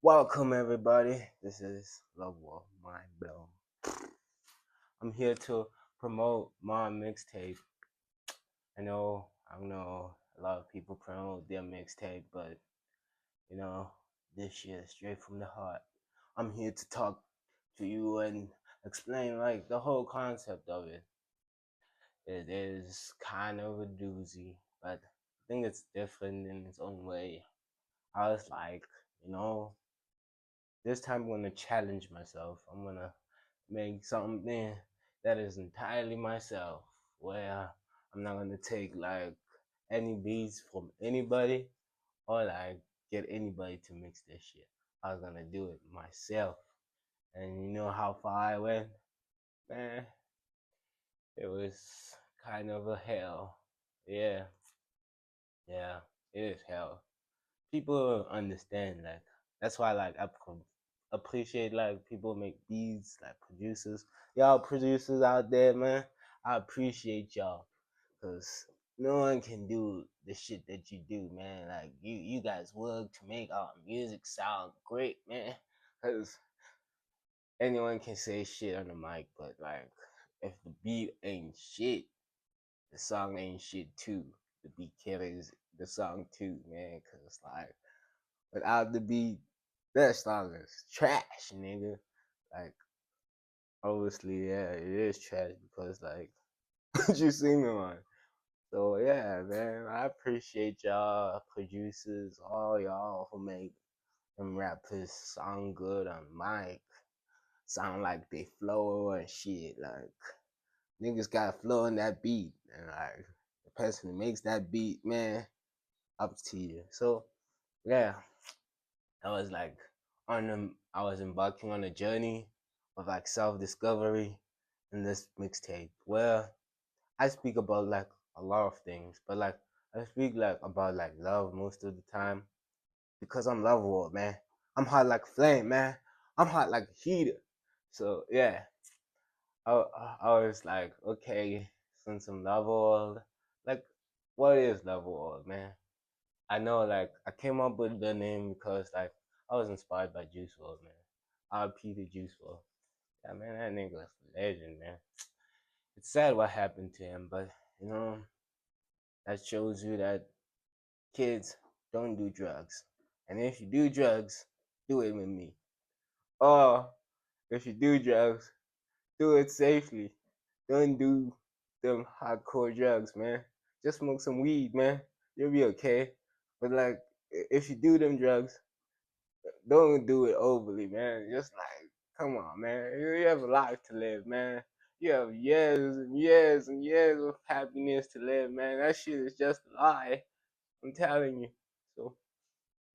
Welcome everybody. This is Lava WRLD Mind Blown. I'm here to promote my mixtape. I know a lot of people promote their mixtape, but you know, this shit is straight from the heart. I'm here to talk to you and explain like the whole concept of it. It is kind of a doozy, but I think it's different in its own way. I was like, you know, this time I'm gonna challenge myself. I'm gonna make something that is entirely myself, where I'm not gonna take like any beats from anybody or like get anybody to mix this shit. I was gonna do it myself. And you know how far I went? Man, it was kind of a hell. Yeah, yeah, it is hell. People understand like that's why like appreciate like people make beats like producers, y'all producers out there, man. I appreciate y'all because no one can do the shit that you do, man. Like you guys work to make our music sound great, man. Because anyone can say shit on the mic, but like if the beat ain't shit, the song ain't shit too. The beat carries the song too, man. Cause like without the beat, that song is trash, nigga. Like, obviously, yeah, it is trash because, like, you sing them on. So, yeah, man, I appreciate y'all producers, all y'all who make them rappers sound good on mic, sound like they flow and shit. Like, niggas got flow in that beat. And, like, the person who makes that beat, man, up to you. So, yeah, I was like I was embarking on a journey of like self-discovery in this mixtape where I speak about like a lot of things, but like I speak like about like love most of the time because I'm love world, man. I'm hot like a flame, man. I'm hot like a heater. So yeah, I was like, okay, since I'm love world, like what is love world, man? I know, like, I came up with the name because, like, I was inspired by Juice WRLD, man. RP to Juice WRLD. Yeah, man, that nigga is a legend, man. It's sad what happened to him, but, you know, that shows you that kids don't do drugs. And if you do drugs, do it with me. Or, if you do drugs, do it safely. Don't do them hardcore drugs, man. Just smoke some weed, man. You'll be okay. But, like, if you do them drugs, don't do it overly, man. Just like, come on, man. You have a life to live, man. You have years and years and years of happiness to live, man. That shit is just a lie. I'm telling you. So,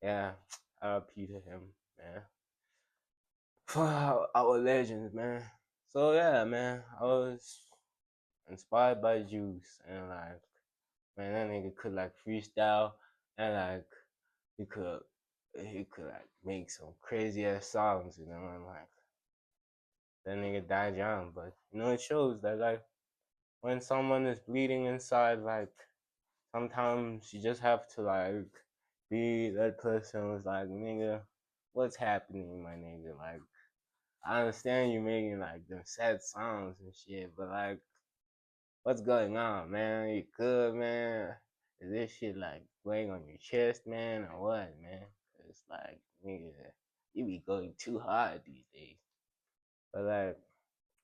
yeah, RP to him, man. For our legends, man. So, yeah, man. I was inspired by Juice, and like, man, that nigga could like freestyle, and like, he could, he could like make some crazy ass songs, you know, and like, that nigga died young. But you know, it shows that like when someone is bleeding inside, like sometimes you just have to like be that person who's like, nigga, what's happening, my nigga? Like, I understand you making like them sad songs and shit, but like, what's going on, man? You good, man? Is this shit like weighing on your chest, man, or what, man? Cause like, nigga, you be going too hard these days. But like,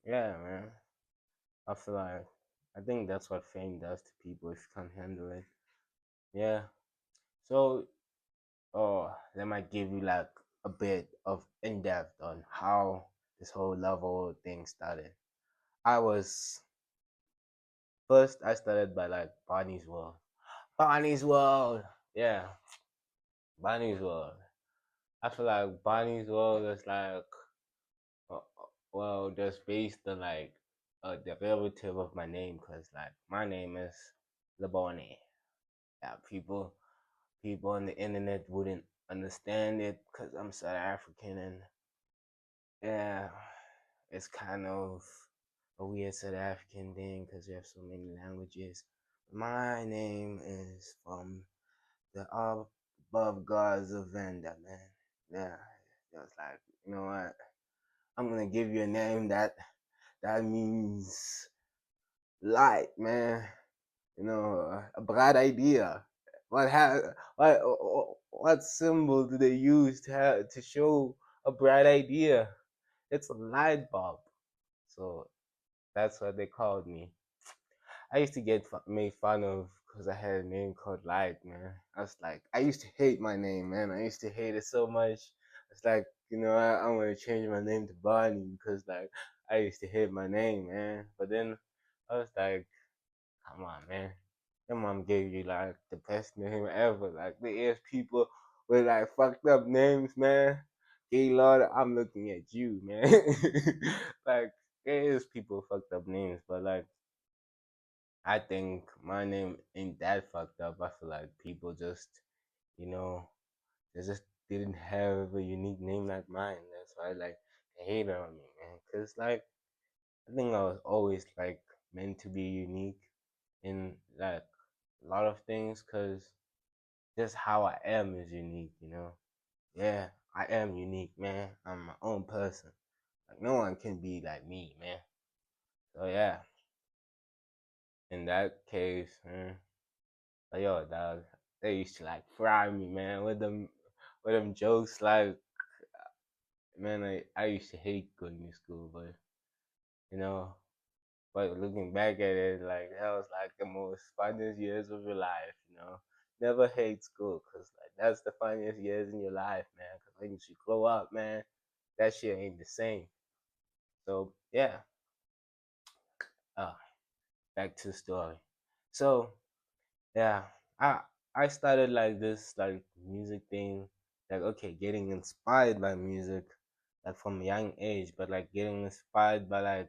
yeah, man. I feel like I think that's what fame does to people if you can't handle it. Yeah. So, oh, that might give you like a bit of in depth on how this whole level thing started. I was first. I started by like Barney's World. Barney's World. Yeah, Barney's World. I feel like Barney's World is like, well, just based on like a derivative of my name, cause like my name is LeBarney. Yeah, people on the internet wouldn't understand it because I'm South African, and yeah, it's kind of a weird South African thing because we have so many languages. My name is from the above gods of Venda, man. Yeah, It was like, you know what? I'm gonna give you a name that means light, man. You know, a bright idea. What symbol do they use to show a bright idea? It's a light bulb. So that's what they called me. I used to get made fun of because I had a name called Light, man. I was like, I used to hate my name, man. I used to hate it so much. It's like, you know, I'm gonna change my name to Barney because like I used to hate my name, man. But then I was like, come on, man. Your mom gave you like the best name ever. Like there is people with like fucked up names, man. Gay Lord, I'm looking at you, man. Like there is people with fucked up names, but like I think my name ain't that fucked up. I feel like people just, you know, they just didn't have a unique name like mine. That's why like they hate on me, man. Cause like I think I was always like meant to be unique in like a lot of things. Cause just how I am is unique, you know. Yeah, I am unique, man. I'm my own person. Like no one can be like me, man. So yeah, in that case, man. But yo, dog, they used to like fry me, man, with them jokes. Like, man, I used to hate going to school, but you know, but looking back at it, like that was like the most funniest years of your life, you know. Never hate school, cause like that's the funniest years in your life, man. Cause when you grow up, man, that shit ain't the same. So yeah, uh, back to the story. So yeah, I I started like this like music thing, like okay, getting inspired by music, like from a young age, but like getting inspired by like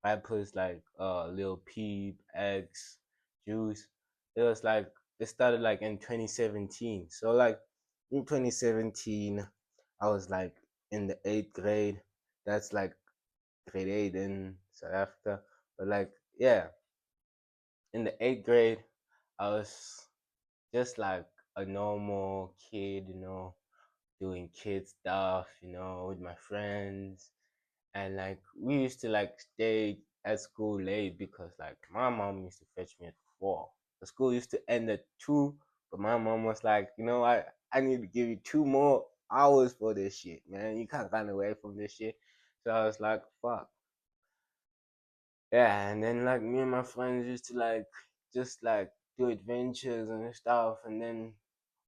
rappers like Lil Peep, X, Juice. It was like it started like in 2017. So like in 2017, I was like in the eighth grade. That's like grade 8 in South Africa. But like yeah, in the eighth grade, I was just like a normal kid, you know, doing kid stuff, you know, with my friends. And like we used to like stay at school late because like my mom used to fetch me at 4. The school used to end at 2, but my mom was like, you know what, I need to give you 2 more hours for this shit, man. You can't run away from this shit. So I was like, fuck. Yeah, and then like me and my friends used to like just like do adventures and stuff. And then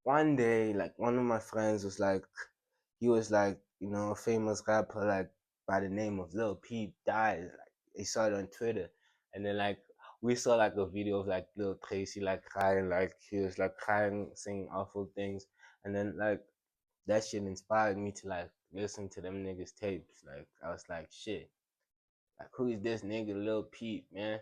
one day, like one of my friends was like, he was like, you know, a famous rapper like by the name of Lil Peep died. Like he saw it on Twitter, and then like we saw like a video of like Lil Tracy like crying, like he was like crying, saying awful things, and then like that shit inspired me to like listen to them niggas tapes. Like I was like, shit, like who is this nigga Lil Peep, man?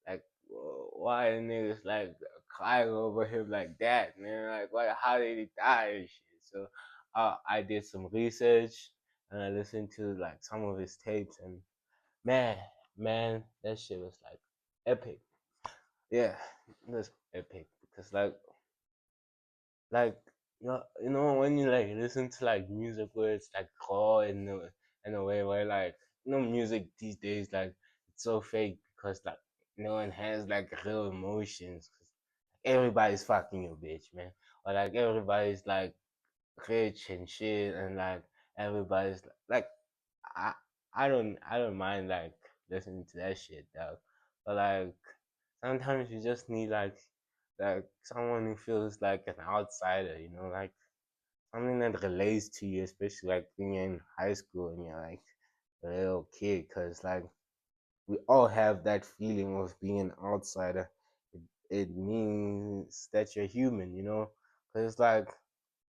Like why are niggas like crying over him like that, man? Like why how did he die and shit? So I did some research and I listened to like some of his tapes and man, man, that shit was like epic. Yeah, it was epic because like you know when you like listen to like music where it's like raw in a way where like you know music these days like it's so fake because like no one has like real emotions. 'Cause everybody's fucking your bitch, man, or like everybody's like rich and shit, and like everybody's like I I don't mind like listening to that shit though, but like sometimes you just need like someone who feels like an outsider, you know, like something that relates to you, especially like when you're in high school and you're like a little kid, because like we all have that feeling of being an outsider. It means that you're human, you know, because like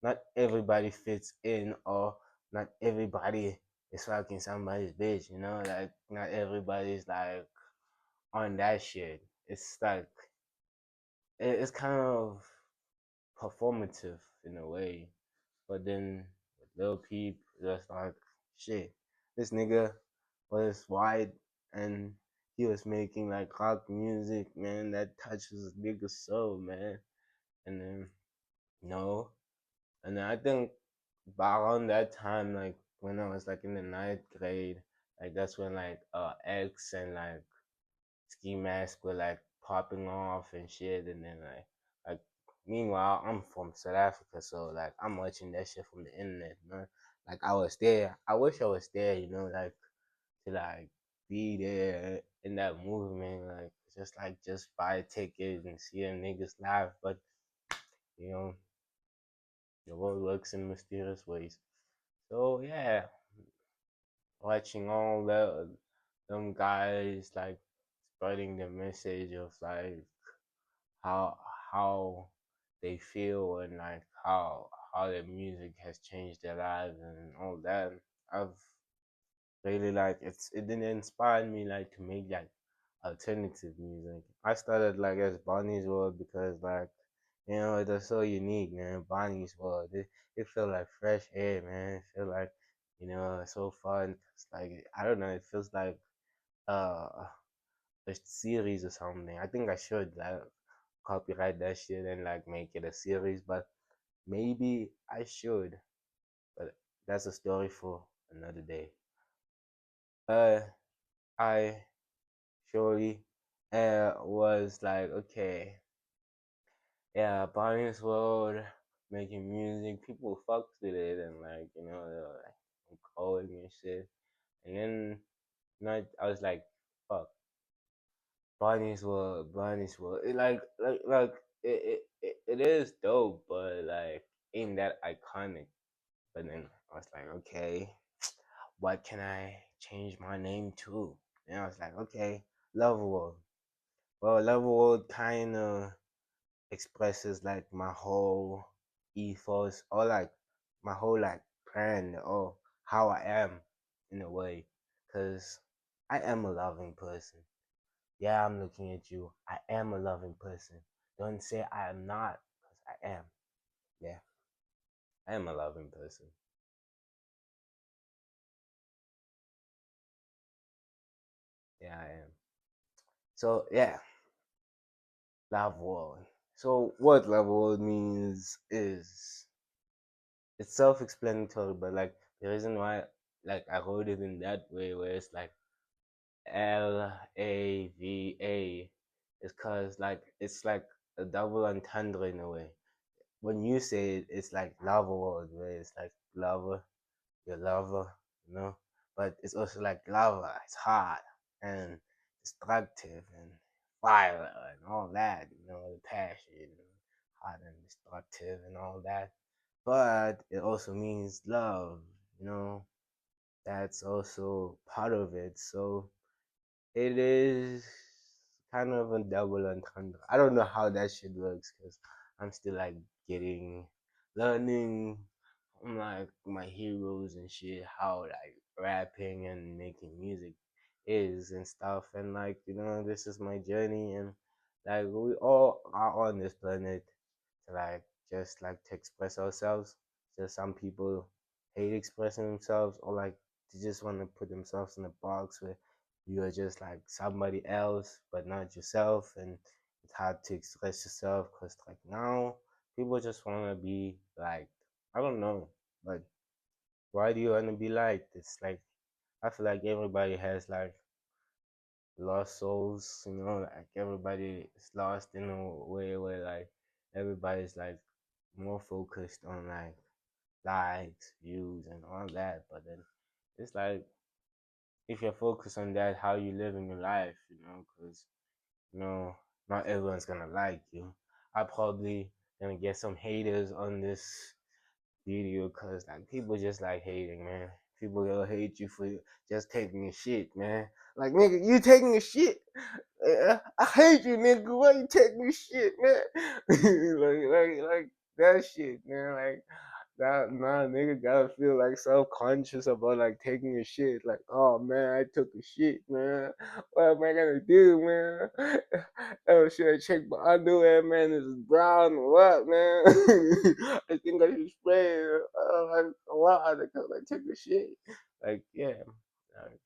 not everybody fits in, or not everybody is fucking somebody's bitch, you know, like not everybody's like on that shit. It's like it's kind of performative in a way. But then with Lil Peep, just like shit, this nigga was white and he was making like rock music, man, that touches nigga's soul, man. And then no, and then I think but around that time, like when I was like in the ninth grade, like that's when like X and like ski mask were like popping off and shit, and then like meanwhile I'm from South Africa, so like I'm watching that shit from the internet, man. Like I was there. I wish I was there, like to like be there in that movement, like just buy a ticket and see them niggas live, but you know the world works in mysterious ways. So yeah, watching all them guys like spreading the message of like how how they feel and like how their music has changed their lives and all that. I've really like it didn't inspire me like to make like alternative music. I started like as Bonnie's World because like it was so unique, man. Bonnie's World, it felt like fresh air, man. It felt like so fun. It's like I don't know, it feels like uh a series or something. I think I should like copyright that shit and like make it a series, but maybe I should. But that's a story for another day. Uh, I surely was like, okay, yeah, Barney's World, making music, people fucked with it and like, they were like calling and shit. And then I was like, fuck, Barney's World. It is dope, but like ain't that iconic. But then I was like, okay, what can I change my name to? And I was like, okay, Lava WRLD. Well, Lava WRLD kind of expresses like my whole ethos or like my whole like plan or how I am in a way. Because I am a loving person. Yeah, I'm looking at you. I am a loving person. Don't say I am not, because I am. Yeah, I am a loving person. Yeah, I am. So yeah, Love World. So what Love World means is it's self-explanatory, but like the reason why like I wrote it in that way, where it's like LAVA, is cause like it's like a double entendre in a way. When you say it, it's like Lava World, where it's like lava, your lover, you know. But it's also like lava. It's hot and destructive and fire and all that, the passion, hot and destructive and all that. But it also means love, you know. That's also part of it. So it is kind of a double entendre. I don't know how that shit works because I'm still like learning from like my heroes and shit, how like rapping and making music is and stuff. And like, this is my journey and like we all are on this planet to like just like to express ourselves. Just some people hate expressing themselves or like they just want to put themselves in a box where you are just like somebody else but not yourself, and it's hard to express yourself because like now people just want to be like, I don't know, but why do you want to be liked? It's like I feel like everybody has like lost souls, like everybody is lost in a way where like everybody's like more focused on like likes, views, and all that. But then it's like if you're focused on that, how you live in your life, because you know not everyone's gonna like you. I probably gonna get some haters on this video because like people just like hating, man. People gonna hate you for just taking a shit, man. Like nigga, you taking a shit. I hate you, nigga. Why you taking a shit, man? like that shit, man. Like that, nah, nigga gotta feel like self-conscious about like taking a shit. Like, oh man, I took a shit, man. What am I gonna do, man? Oh shit, I check my underwear, man. Is it brown or what, man? I think I should spray it. Like, wow, because I took a shit. Like, yeah. Like,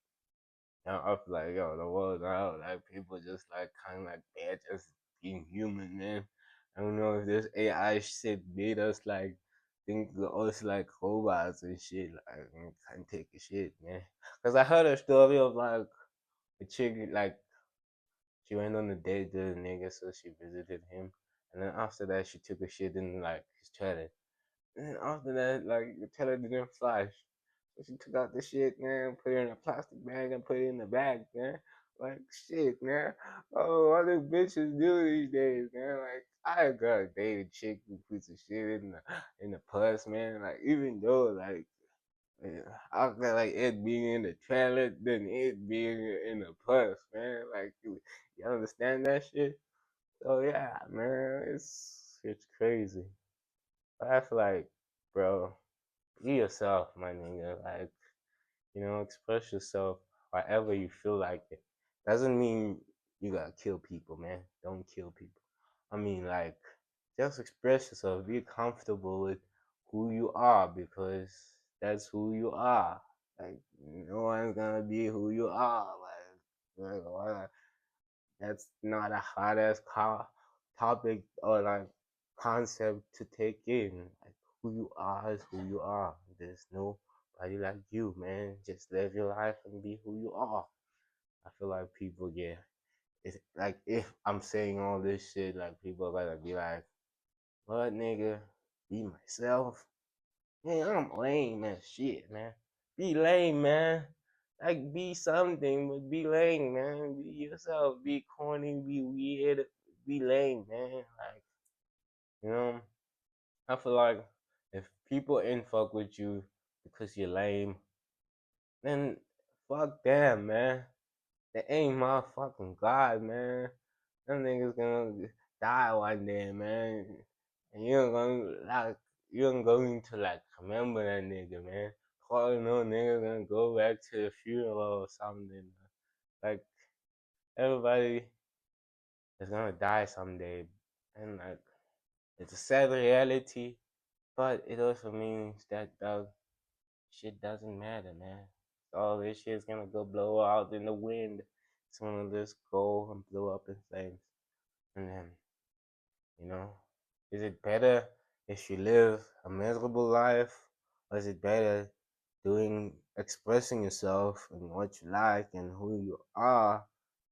I feel like, yo, the world out, like people just like kind of like they're just being human, man. I don't know if this AI shit made us like think of us like robots and shit. Like, can't take a shit, man. Cause I heard a story of like a chick, like she went on a date with a nigga, so she visited him, and then after that she took a shit in like his toilet. And then after that, like the toilet didn't flush. So she took out the shit, man, put it in a plastic bag and put it in the bag, man. Like shit, man. Oh, all the bitches do these days, man. Like I gotta date a chick who puts the shit in the puss, man. Like even though like I feel like it being in the toilet than it being in the puss, man. Like you understand that shit? So yeah, man, it's crazy. But I feel like, bro, be yourself, my nigga. Like, express yourself however you feel like it. Doesn't mean you gotta kill people, man. Don't kill people. I mean, like, just express yourself. Be comfortable with who you are because that's who you are. Like, no one's gonna be who you are. That's not a hard ass topic or like concept to take in. Like who you are is who you are. There's nobody like you, man. Just live your life and be who you are. I feel like people get it's like if I'm saying all this shit, like people are gonna be like, "What nigga? Be myself." Man, I'm lame as shit, man. Be lame, man. Like be something, but be lame, man. Be yourself. Be corny. Be weird. Be lame, man. Like you know, I feel like if people ain't fuck with you because you're lame, then fuck them, man. They ain't my fucking god, man. Them niggas gonna die one day, man. And you're going to like remember that nigga, man. Calling no nigga gonna go back to the funeral or something. Like everybody is gonna die someday, and like it's a sad reality, but it also means that shit doesn't matter, man. All this shit's gonna go blow out in the wind. It's gonna just go and blow up in flames, and then you know, is it better if you live a miserable life, or is it better expressing yourself and what you like and who you are,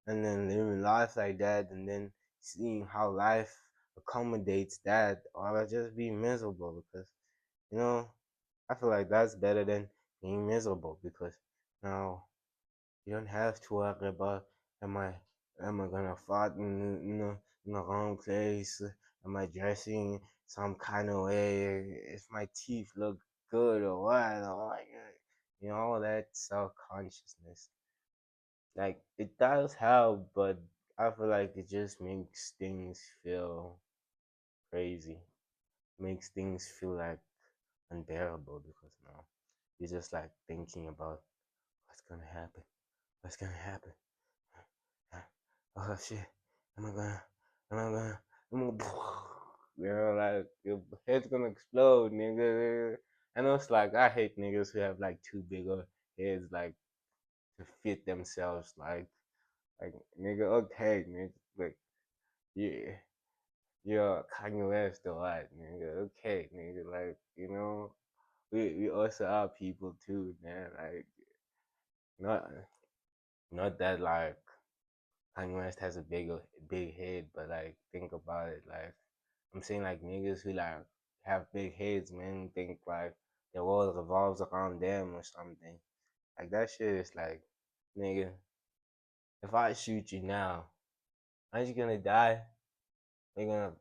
and then living life like that, and then seeing how life accommodates that, or just be miserable? Because, you know, I feel like that's better than being miserable because now you don't have to worry about am I am I gonna fart in the wrong place? Am I dressing some kind of way? If my teeth look good or what? Or like, all that self consciousness. Like it does help, but I feel like it just makes things feel crazy. Makes things feel like unbearable because now you're just like thinking about what's gonna happen. What's gonna happen? Oh shit, am I gonna, am I gonna, am I gonna, like your head's gonna explode, nigga. I know it's like I hate niggas who have like too big of heads, like to fit themselves, like nigga, okay, nigga, like yeah, you're Kanye West or what, nigga, okay, nigga, like we also are people too, man, like not not that like Kanye West has a big head, but like think about it, like I'm saying like niggas who like have big heads, man, think like the world revolves around them or something. Like that shit is like, nigga, if I shoot you now, aren't you gonna die? They're gonna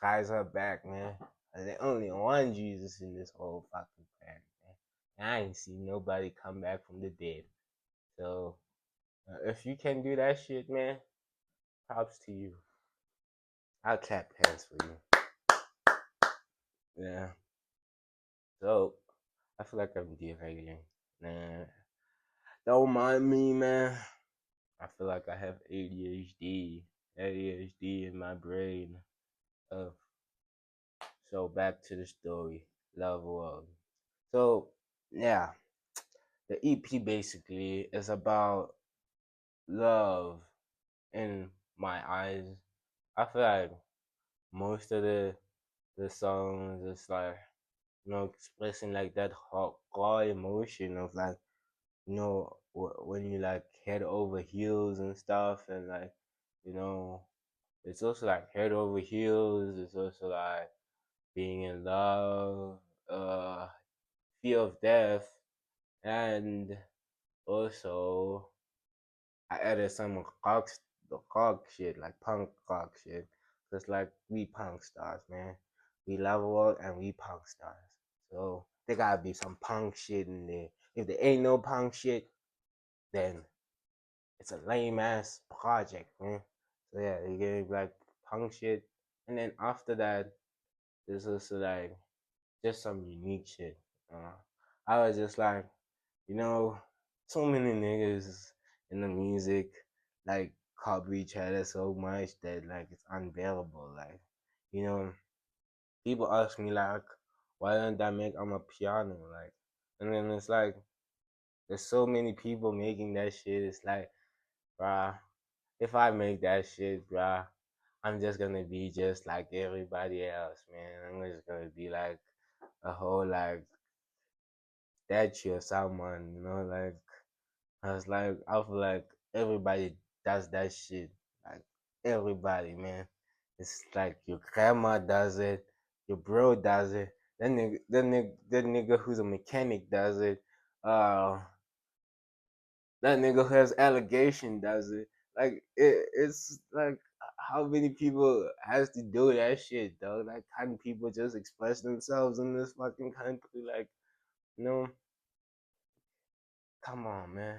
rise up back, man. And there's only one Jesus in this whole fucking planet, man. And I ain't seen nobody come back from the dead. So if you can do that shit, man, props to you. I'll clap hands for you. Yeah. So I feel like I'm derailing. Nah, don't mind me, man. I feel like I have ADHD. ADHD in my brain. Uh, so back to the story. Lava WRLD. So yeah, the EP basically is about love in my eyes. I feel like most of the songs is like expressing like that raw emotion of like, when you like head over heels and stuff, and like, you know, it's also like head over heels. It's also like being in love, uh, fear of death, and also I added some rock shit, like punk rock shit. Cause like we punk stars, man. We lava world and we punk stars. So there gotta be some punk shit in there. If there ain't no punk shit, then it's a lame ass project, man. So yeah, you get like punk shit, and then after that, there's also like just some unique shit. Uh, I was just like, you know, so many niggas in the music like copy each other so much that like it's unbearable. Like, you know, people ask me like, why don't I make on a piano? Like, and then it's like there's so many people making that shit. It's like, bruh, if I make that shit, bruh, I'm just gonna be just like everybody else, man. I'm just gonna be like a whole like statue of someone, like I was like, I feel like everybody does that shit. Like everybody, man. It's like your grandma does it, your bro does it, that nigga who's a mechanic does it. Uh, that nigga who has allegation does it. Like it's like how many people has to do that shit, though? Like how many people just express themselves in this fucking country? Like, you know, come on, man.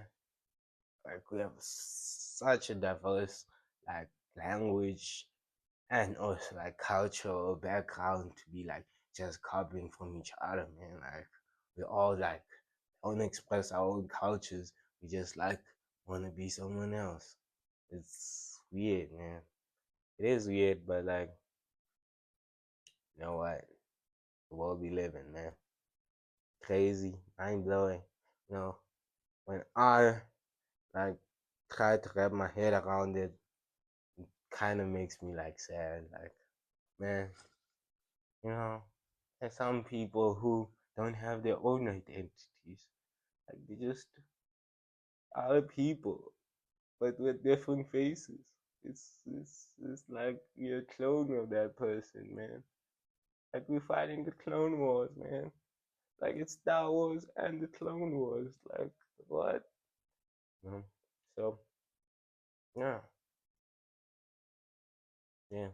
Like we have such a diverse like language and also like cultural background to be like just copying from each other, man. Like we all like don't express our own cultures. We just like want to be someone else. It's weird, man. It is weird, but like, you know what? The world we live in, man. Crazy, mind blowing. You know, when I like try to wrap my head around it, kind of makes me like sad. Like, man, you know, there's some people who don't have their own identities. Like, they just are people, but with different faces. It's like you're a clone of that person, man. Like we're fighting the Clone Wars, man. Like it's Star Wars and the Clone Wars. Like what? So yeah, yeah.